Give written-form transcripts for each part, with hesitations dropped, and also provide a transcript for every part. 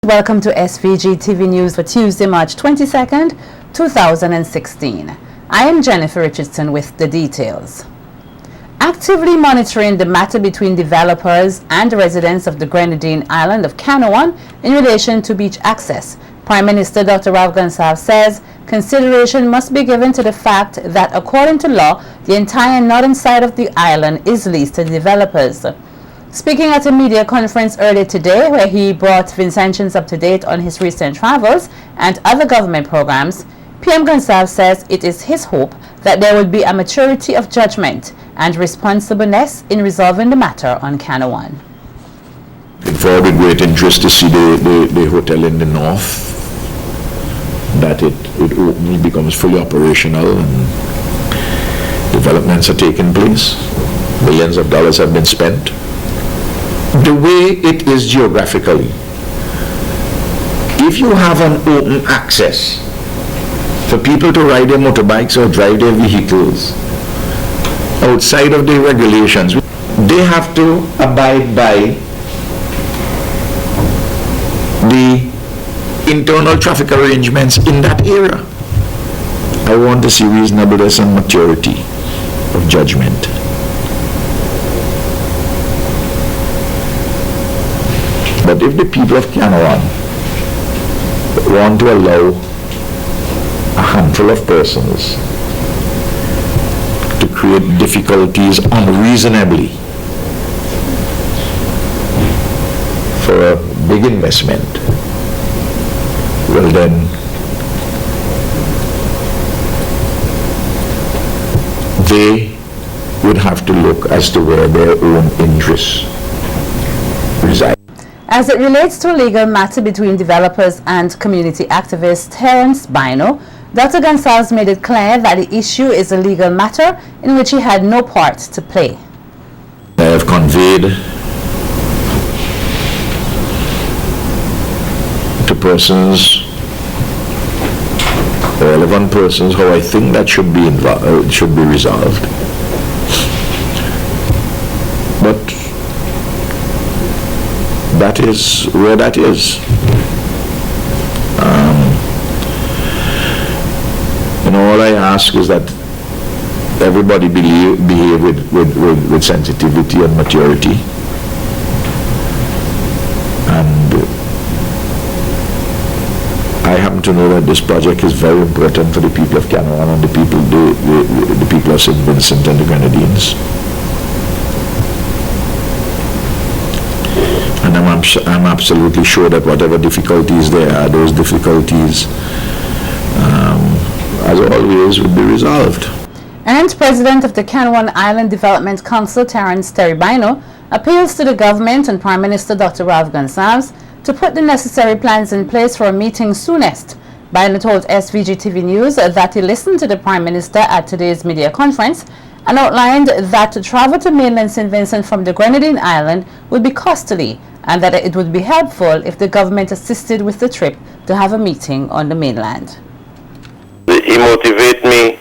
Welcome to SVG-TV News for Tuesday, March 22nd, 2016. I am Jennifer Richardson with the details. Actively monitoring the matter between developers and residents of the Grenadine island of Canouan in relation to beach access, Prime Minister Dr. Ralph Gonsalves says consideration must be given to the fact that according to law, the entire northern side of the island is leased to developers. Speaking at a media conference earlier today where he brought Vincentians up to date on his recent travels and other government programs, PM Gonsalves says it is his hope that there will be a maturity of judgment and responsibleness in resolving the matter on Canouan. Look forward with great interest to see the hotel in the north, that it openly becomes fully operational and developments are taking place. Millions of dollars have been spent. The way it is geographically, if you have an open access for people to ride their motorbikes or drive their vehicles outside of the regulations, they have to abide by the internal traffic arrangements in that area. I want to see reasonableness and maturity of judgment. But if the people of Canouan want to allow a handful of persons to create difficulties unreasonably for a big investment, well then they would have to look as to where their own interests reside. As it relates to a legal matter between developers and community activist Terence Bino, Dr. Gonsalves made it clear that the issue is a legal matter in which he had no part to play. I have conveyed to persons, relevant persons, how I think that should be resolved. But that is where that is. All I ask is that everybody behave with sensitivity and maturity. And I happen to know that this project is very important for the people of Canouan and the people of St. Vincent and the Grenadines. And I'm absolutely sure that whatever difficulties there are, those difficulties, as always, will be resolved. And President of the Canouan Island Development Council, Terence Bino, appeals to the government and Prime Minister Dr. Ralph Gonsalves to put the necessary plans in place for a meeting soonest. Bino told SVG-TV News that he listened to the Prime Minister at today's media conference and outlined that to travel to mainland St. Vincent from the Grenadine Island would be costly and that it would be helpful if the government assisted with the trip to have a meeting on the mainland. He motivates me,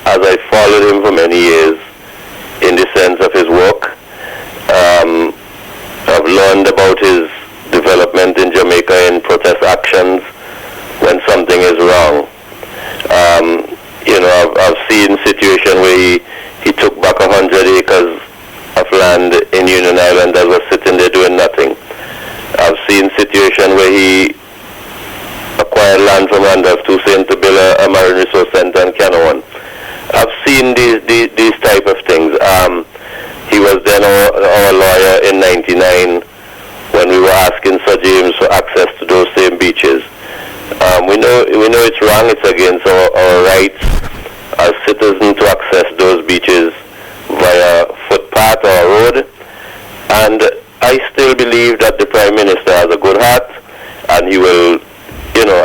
as I followed him for many years in the sense of his work. I've learned about his development in Jamaica in protest actions when something is wrong. I've seen situations where he took back 100 acres of land in Union Island that was sitting there doing nothing. I've seen situations where he acquired land from Randolph Toussaint to build a marine resource center in Canouan. I've seen these type of things. He was then our lawyer in '99 when we were asking Sir James for access to those same beaches. We know it's wrong. It's against our rights as citizens to access those beaches via footpath or road. And I still believe that the Prime Minister has a good heart and he will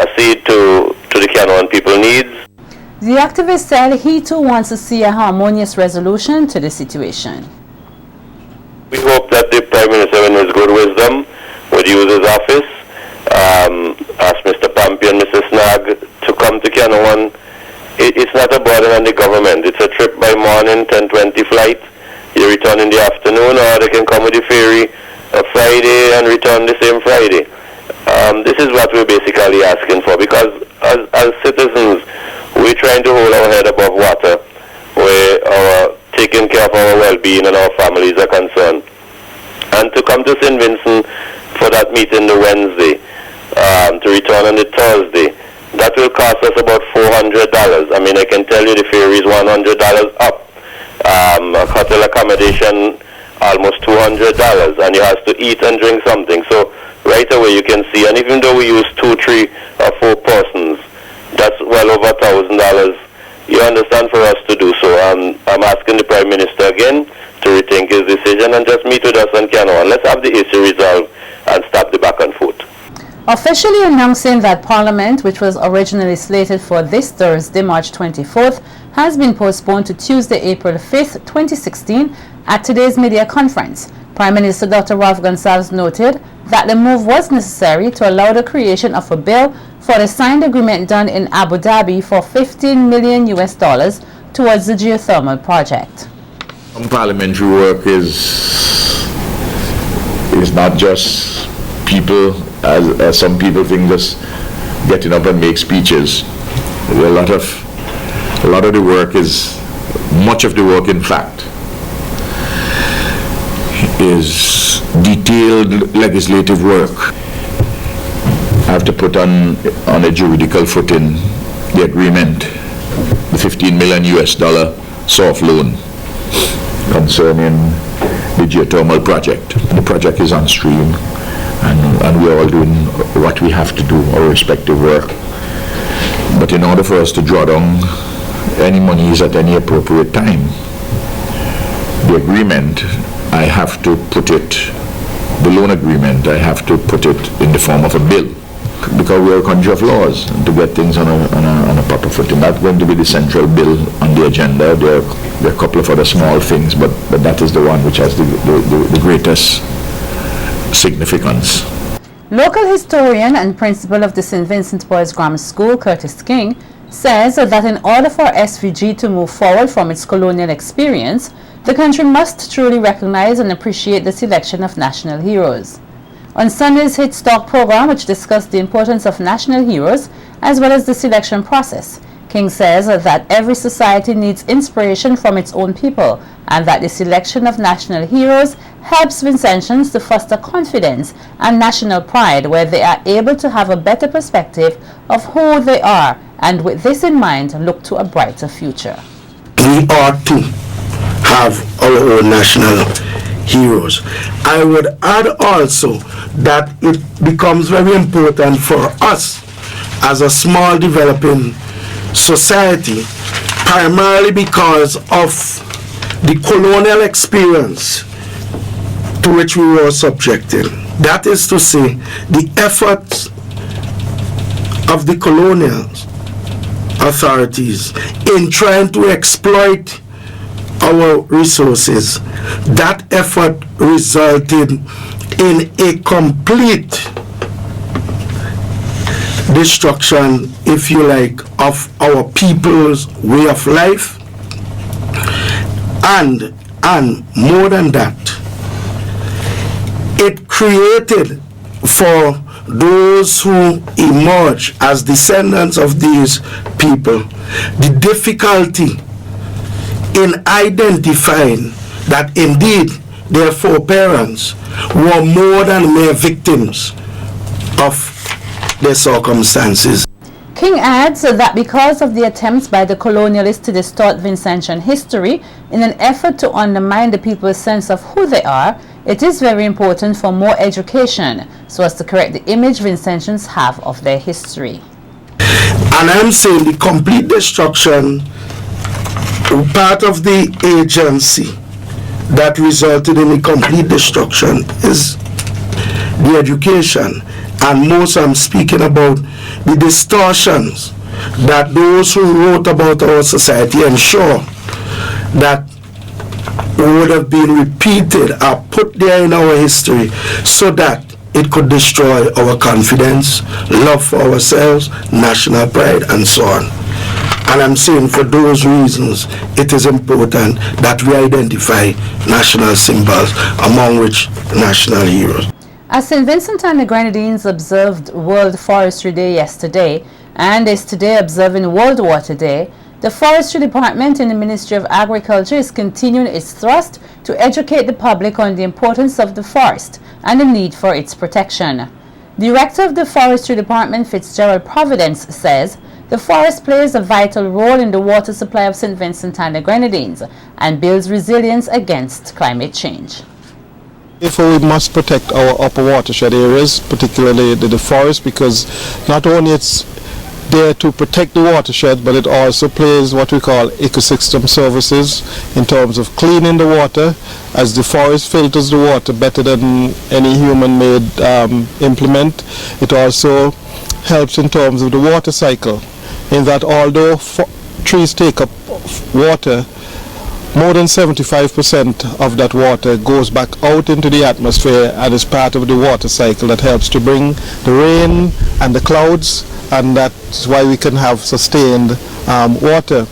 accede to the Canouan people needs. The activist said he too wants to see a harmonious resolution to the situation. We hope that the Prime Minister, in his good wisdom, would use his office, ask Mr. Pompey and Mrs. Snag to come to Canouan. It's not a burden on the government. It's a trip by morning, 10:20 flight. You return in the afternoon, or they can come with the ferry a Friday and return the same Friday. This is what we're basically asking for, because as citizens, we're trying to hold our head above water, where our taking care of our well-being and our families are concerned. And to come to St. Vincent for that meeting the Wednesday, to return on the Thursday, that will cost us about $400. I mean, I can tell you the fare is $100 up. Hotel accommodation, almost $200, and you have to eat and drink something. So right away you can see, and even though we use 2, 3, or 4 persons, that's well over $1,000. You understand, for us to do so. I'm asking the Prime Minister again to rethink his decision and just meet with us on Cano. Let's have the issue resolved and stop the back and forth. Officially announcing that Parliament, which was originally slated for this Thursday, March 24th, has been postponed to Tuesday, April 5th, 2016, at today's media conference. Prime Minister Dr. Ralph Gonsalves noted that the move was necessary to allow the creation of a bill for the signed agreement done in Abu Dhabi for $15 million towards the geothermal project. Parliamentary work is not just people, as some people think, just getting up and make speeches. A lot of the work is, much of the work in fact, is detailed legislative work. I have to put on a juridical footing the agreement, the $15 million soft loan concerning the geothermal project. The project is on stream, and we're all doing what we have to do, our respective work. But in order for us to draw down any monies at any appropriate time, the agreement, I have to put it, the loan agreement, I have to put it in the form of a bill, because we're a country of laws, and to get things on a proper footing. That's going to be the central bill on the agenda. There are a couple of other small things, but that is the one which has the greatest significance. Local historian and principal of the St. Vincent Boys Grammar School, Curtis King, says that in order for SVG to move forward from its colonial experience, the country must truly recognize and appreciate the selection of national heroes. On Sunday's Hit Stock program, which discussed the importance of national heroes as well as the selection process, King says that every society needs inspiration from its own people, and that the selection of national heroes helps Vincentians to foster confidence and national pride, where they are able to have a better perspective of who they are, and with this in mind, look to a brighter future. We ought to have our own national heroes. I would add also that it becomes very important for us as a small developing society, primarily because of the colonial experience to which we were subjected. That is to say, the efforts of the colonial authorities in trying to exploit our resources. That effort resulted in a complete destruction, if you like, of our people's way of life, and more than that, it created for those who emerge as descendants of these people the difficulty in identifying that indeed their foreparents were more than mere victims of their circumstances. King adds that because of the attempts by the colonialists to distort Vincentian history in an effort to undermine the people's sense of who they are, it is very important for more education so as to correct the image Vincentians have of their history. And I'm saying the complete destruction, part of the agency that resulted in the complete destruction is the education. And most I'm speaking about the distortions that those who wrote about our society ensure that would have been repeated or put there in our history so that it could destroy our confidence, love for ourselves, national pride, and so on. And I'm saying for those reasons, it is important that we identify national symbols, among which national heroes. As St. Vincent and the Grenadines observed World Forestry Day yesterday and is today observing World Water Day, the Forestry Department in the Ministry of Agriculture is continuing its thrust to educate the public on the importance of the forest and the need for its protection. Director of the Forestry Department, Fitzgerald Providence, says the forest plays a vital role in the water supply of St. Vincent and the Grenadines and builds resilience against climate change. Therefore, we must protect our upper watershed areas, particularly the forest, because not only it's there to protect the watershed, but it also plays what we call ecosystem services in terms of cleaning the water, as the forest filters the water better than any human-made implement. It also helps in terms of the water cycle, in that although trees take up water, more than 75% of that water goes back out into the atmosphere and is part of the water cycle that helps to bring the rain and the clouds, and that's why we can have sustained water.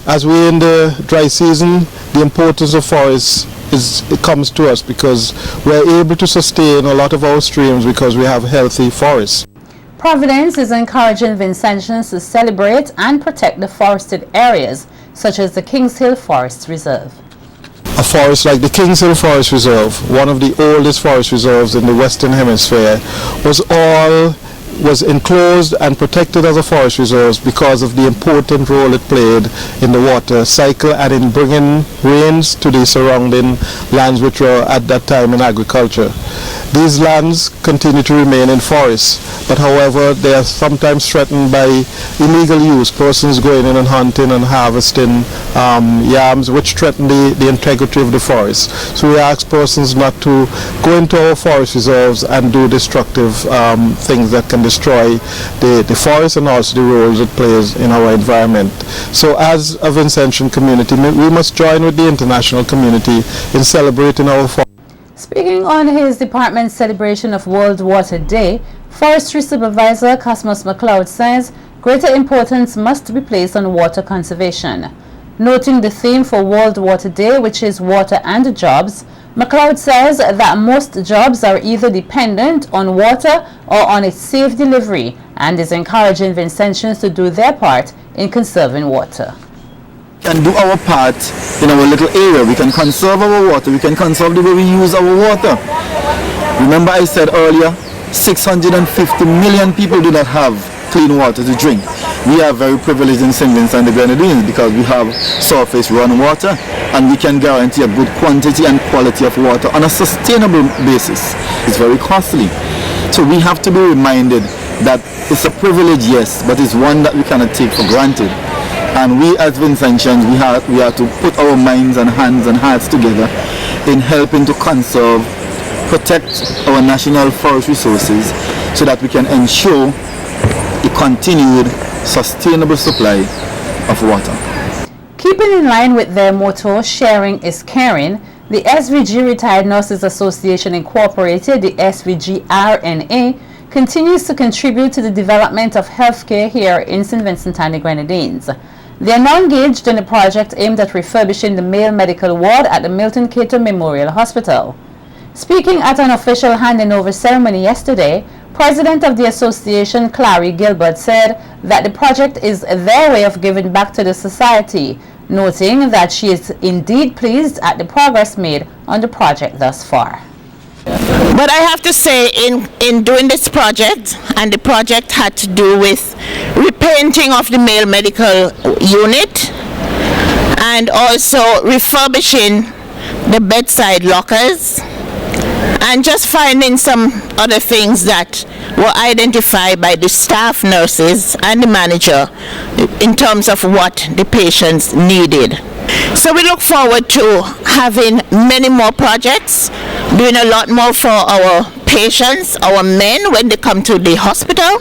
As we're in the dry season, the importance of forests it comes to us because we're able to sustain a lot of our streams because we have healthy forests. Providence is encouraging Vincentians to celebrate and protect the forested areas, such as the Kings Hill Forest Reserve. A forest like the Kings Hill Forest Reserve, one of the oldest forest reserves in the Western Hemisphere, was enclosed and protected as a forest reserve because of the important role it played in the water cycle and in bringing rains to the surrounding lands which were at that time in agriculture. These lands continue to remain in forests, but however they are sometimes threatened by illegal use, persons going in and hunting and harvesting yams, which threaten the integrity of the forest. So we ask persons not to go into our forest reserves and do destructive things that can destroy the forest and also the roles it plays in our environment. So as a Vincentian community, we must join with the international community in celebrating our forest. Speaking on his department's celebration of World Water Day, Forestry Supervisor Cosmos McLeod says greater importance must be placed on water conservation. Noting the theme for World Water Day, which is water and jobs, McLeod says that most jobs are either dependent on water or on its safe delivery, and is encouraging Vincentians to do their part in conserving water. And do our part in our little area. We can conserve our water, we can conserve the way we use our water. Remember I said earlier, 650 million people do not have clean water to drink. We are very privileged in St. Vincent and the Grenadines because we have surface run water and we can guarantee a good quantity and quality of water on a sustainable basis. It's very costly. So we have to be reminded that it's a privilege, yes, but it's one that we cannot take for granted. And we as Vincentians, we have to put our minds and hands and hearts together in helping to conserve, protect our national forest resources so that we can ensure a continued sustainable supply of water. Keeping in line with their motto, sharing is caring, the SVG Retired Nurses Association Incorporated, the SVG-RNA, continues to contribute to the development of healthcare here in St. Vincent and the Grenadines. They are now engaged in a project aimed at refurbishing the male medical ward at the Milton Cato Memorial Hospital. Speaking at an official handing over ceremony yesterday, President of the association, Clary Gilbert, said that the project is their way of giving back to the society, noting that she is indeed pleased at the progress made on the project thus far. But I have to say, in doing this project, and the project had to do with repainting of the male medical unit and also refurbishing the bedside lockers and just finding some other things that were identified by the staff nurses and the manager in terms of what the patients needed. So we look forward to having many more projects, doing a lot more for our patients, our men when they come to the hospital,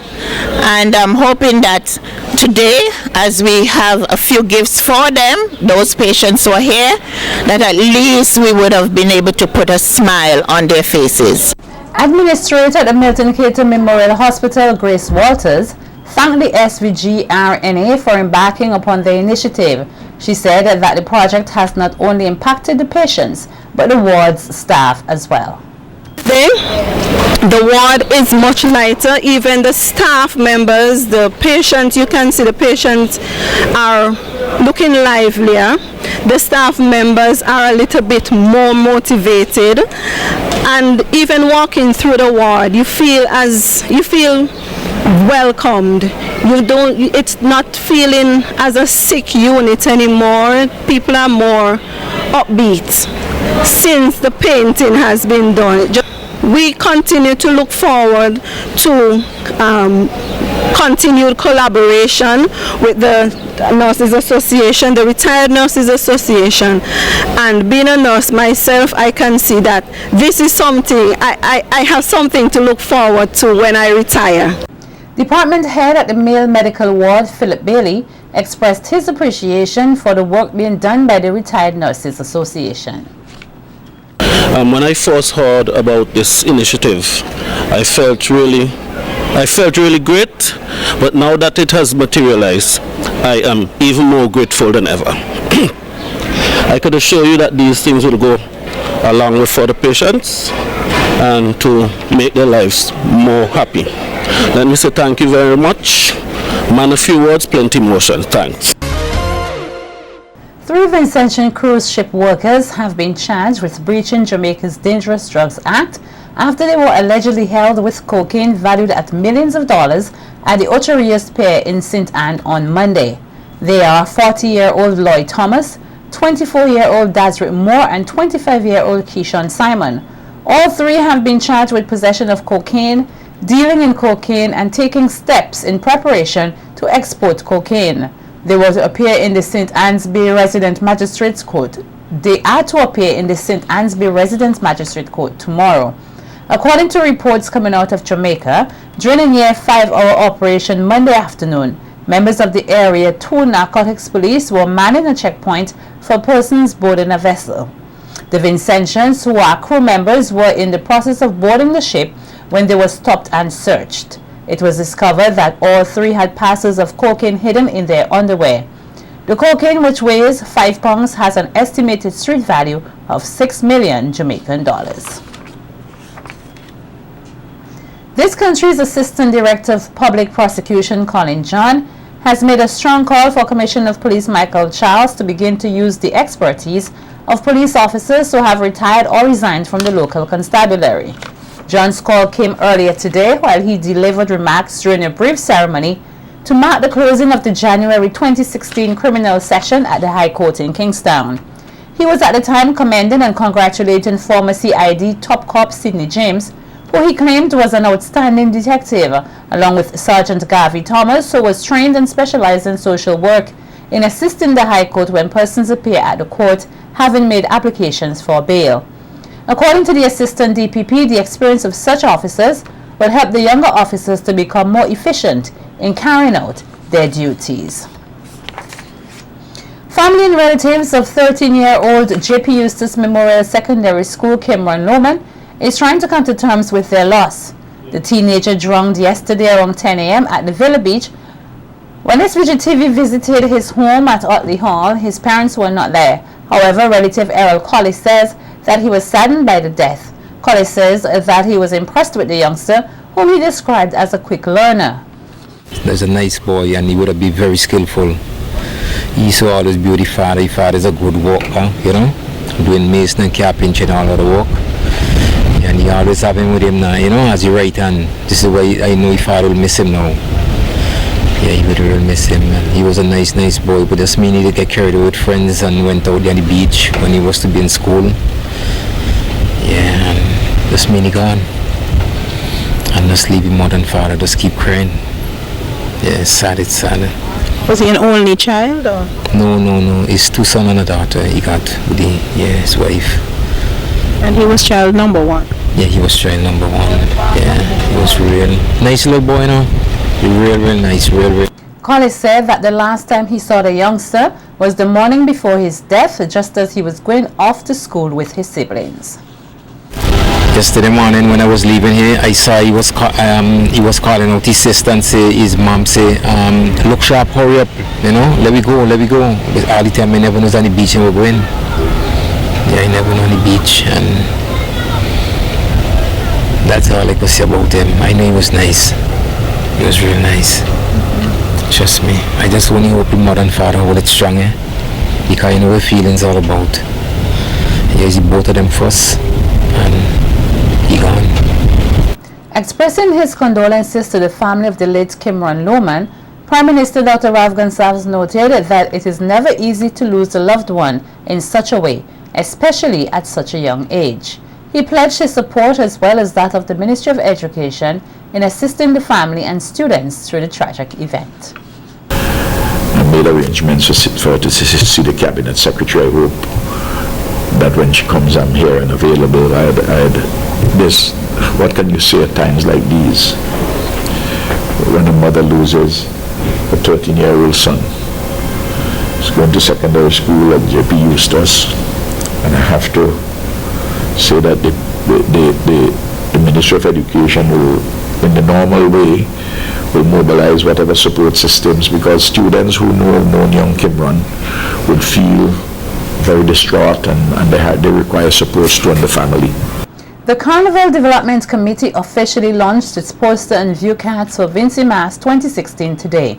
and I'm hoping that today, as we have a few gifts for them, those patients who are here, that at least we would have been able to put a smile on their faces. Administrator at the Milton Cato Memorial Hospital, Grace Walters, thanked the SVG-RNA for embarking upon the initiative. She said that the project has not only impacted the patients, but the ward's staff as well. The ward is much lighter. Even the staff members, the patients, you can see the patients are looking livelier. The staff members are a little bit more motivated, and even walking through the ward, you feel welcomed. It's not feeling as a sick unit anymore. People are more upbeat since the painting has been done. We continue to look forward to continued collaboration with the Nurses Association, the Retired Nurses Association, and being a nurse myself, I can see that this is something, I have something to look forward to when I retire. Department head at the male medical ward, Philip Bailey, expressed his appreciation for the work being done by the Retired Nurses Association. When I first heard about this initiative, I felt really great, but now that it has materialized, I am even more grateful than ever. I could assure you that these things will go along with for the patients and to make their lives more happy. Let me say thank you very much. Man, a few words, plenty motion. Thanks. 3 Vincentian cruise ship workers have been charged with breaching Jamaica's Dangerous Drugs Act after they were allegedly held with cocaine valued at millions of dollars at the Ocho Rios Pier in St. Ann on Monday. They are 40-year-old Lloyd Thomas, 24-year-old Dasrick Moore, and 25-year-old Keyshawn Simon. All 3 have been charged with possession of cocaine, dealing in cocaine, and taking steps in preparation to export cocaine. They were to appear in the St. Annesby Resident Magistrates Court. They are to appear in the St. Annesby Resident Magistrate Court tomorrow. According to reports coming out of Jamaica, during a near 5-hour operation Monday afternoon, members of the Area 2 Narcotics Police were manning a checkpoint for persons boarding a vessel. The Vincentians, who are crew members, were in the process of boarding the ship when they were stopped and searched. It was discovered that all 3 had parcels of cocaine hidden in their underwear. The cocaine, which weighs 5 pounds, has an estimated street value of 6 million Jamaican dollars. This country's Assistant Director of Public Prosecution, Colin John, has made a strong call for Commissioner of Police Michael Charles to begin to use the expertise of police officers who have retired or resigned from the local constabulary. John's call came earlier today while he delivered remarks during a brief ceremony to mark the closing of the January 2016 criminal session at the High Court in Kingstown. He was at the time commending and congratulating former CID top cop Sidney James, who he claimed was an outstanding detective, along with Sergeant Garvey Thomas, who was trained and specialized in social work, in assisting the High Court when persons appear at the court having made applications for bail. According to the Assistant DPP, the experience of such officers will help the younger officers to become more efficient in carrying out their duties. Family and relatives of 13-year-old J.P. Eustace Memorial Secondary School Cameron Loman is trying to come to terms with their loss. The teenager drowned yesterday around 10 a.m. at the Villa Beach. When SVG-TV visited his home at Otley Hall, his parents were not there. However, relative Errol Colley says that he was saddened by the death. Colley says that he was impressed with the youngster, whom he described as a quick learner. He's a nice boy and he would have been very skillful. He used to always be with his father. His father's a good worker, you know, doing mason and carpentry and all of the work. And he always have him with him now, you know, as your right hand. This is why I know his father will miss him now. Yeah, he would really miss him. And he was a nice boy, but just mean he did get carried away with friends and went out on the beach when he was to be in school. Yeah, and just mean he gone. And just leave him mother and father, just keep crying. Yeah, it's sad, it's sad. Was he an only child or? No. His 2 sons and a daughter he got with his wife. And he was child number 1? Yeah, he was child number 1. Yeah, he was real nice little boy, you know. Real nice, real. Colley said that the last time he saw the youngster was the morning before his death, just as he was going off to school with his siblings. Yesterday morning when I was leaving here, I saw he was calling out his sister and say his mom say, look sharp, hurry up, you know, let me go. But all the time I never knows on the beach and we're going. Yeah, I never know on the beach, and that's all I could say about him. I know he was nice. He was real nice. Trust me. I just only hope the mother and father hold it stronger, because you know what feelings all about. Yes, both of them first, and he gone. Expressing his condolences to the family of the late Kimron Lohman, Prime Minister Dr. Rav Gonsalves noted that it is never easy to lose a loved one in such a way, especially at such a young age. He pledged his support as well as that of the Ministry of Education in assisting the family and students through the tragic event. I made arrangements for her to see the Cabinet Secretary. I hope that when she comes, I'm here and available. I had this, what can you say at times like these? When a mother loses a 13-year-old son, he's going to secondary school at JP Eustace, and I have to say that the Ministry of Education will, in the normal way, will mobilize whatever support systems, because students who know young Kimron would feel very distraught, and they require support to the family. The Carnival Development Committee officially launched its poster and view cards for Vincy Mas 2016 today.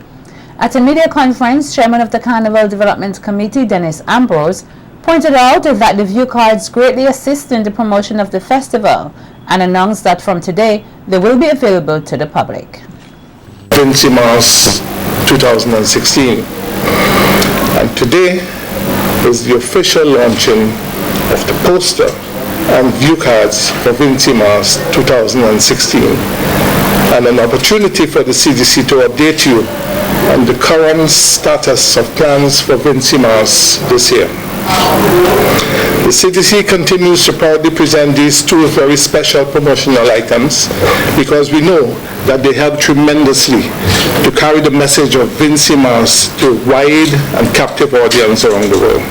At a media conference, Chairman of the Carnival Development Committee, Dennis Ambrose, pointed out that the view cards greatly assist in the promotion of the festival and announced that from today they will be available to the public. Vincy Mas 2016, and today is the official launching of the poster and view cards for Vincy Mas 2016, and an opportunity for the CDC to update you on the current status of plans for Vincy Mas this year. The CDC continues to proudly present these two very special promotional items because we know that they help tremendously to carry the message of Vincy Mas to a wide and captive audience around the world.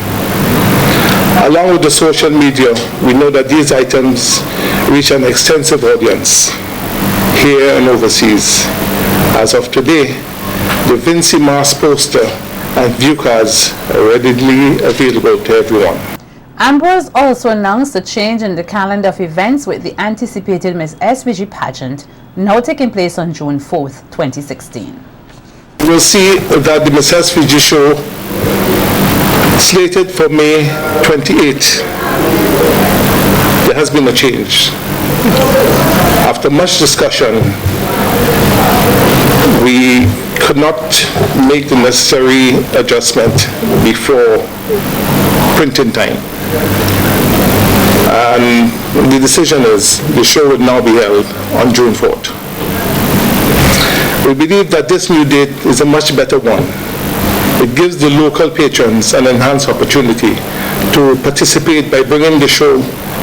Along with the social media, we know that these items reach an extensive audience here and overseas. As of today, the Vincy Mas poster and view cards are readily available to everyone. Ambrose also announced a change in the calendar of events with the anticipated Miss SVG pageant now taking place on June 4th, 2016. We'll see that the Miss SVG show slated for May 28th. There has been a change. After much discussion, we could not make the necessary adjustment before printing time. And the decision is the show would now be held on June 4th. We believe that this new date is a much better one. It gives the local patrons an enhanced opportunity to participate by bringing the show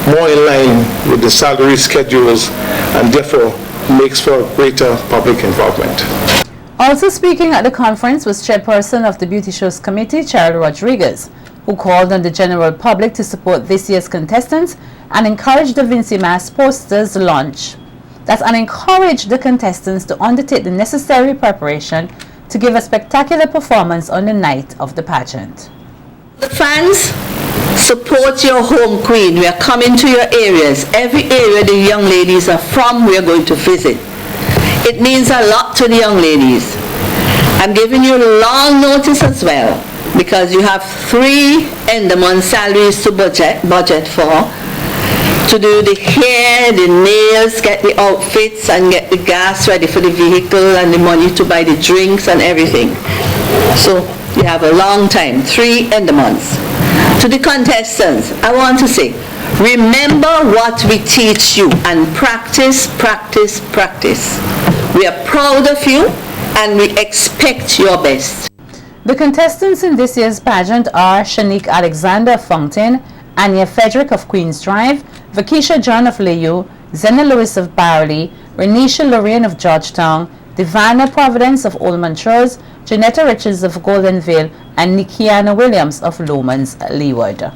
more in line with the salary schedules, and therefore makes for greater public involvement. Also speaking at the conference was chairperson of the Beauty Shows Committee, Cheryl Rodriguez, who called on the general public to support this year's contestants and encouraged the Vincy Mas posters launch. And encouraged the contestants to undertake the necessary preparation to give a spectacular performance on the night of the pageant. The fans, support your home queen. We are coming to your areas. Every area the young ladies are from, we are going to visit. It means a lot to the young ladies. I'm giving you long notice as well, because you have 3 end-of-month salaries to budget for, to do the hair, the nails, get the outfits, and get the gas ready for the vehicle, and the money to buy the drinks and everything. So you have a long time, 3 end-of-months. To the contestants, I want to say, remember what we teach you and practice, practice, practice. We are proud of you and we expect your best. The contestants in this year's pageant are Shanique Alexander of Fountain, Anya Frederick of Queens Drive, Vakisha John of Layu, Zena Lewis of Barley, Renisha Lorraine of Georgetown, Divana Providence of Old Montrose, Janetta Richards of Golden Vale, and Nikiana Williams of Lomans Leeward.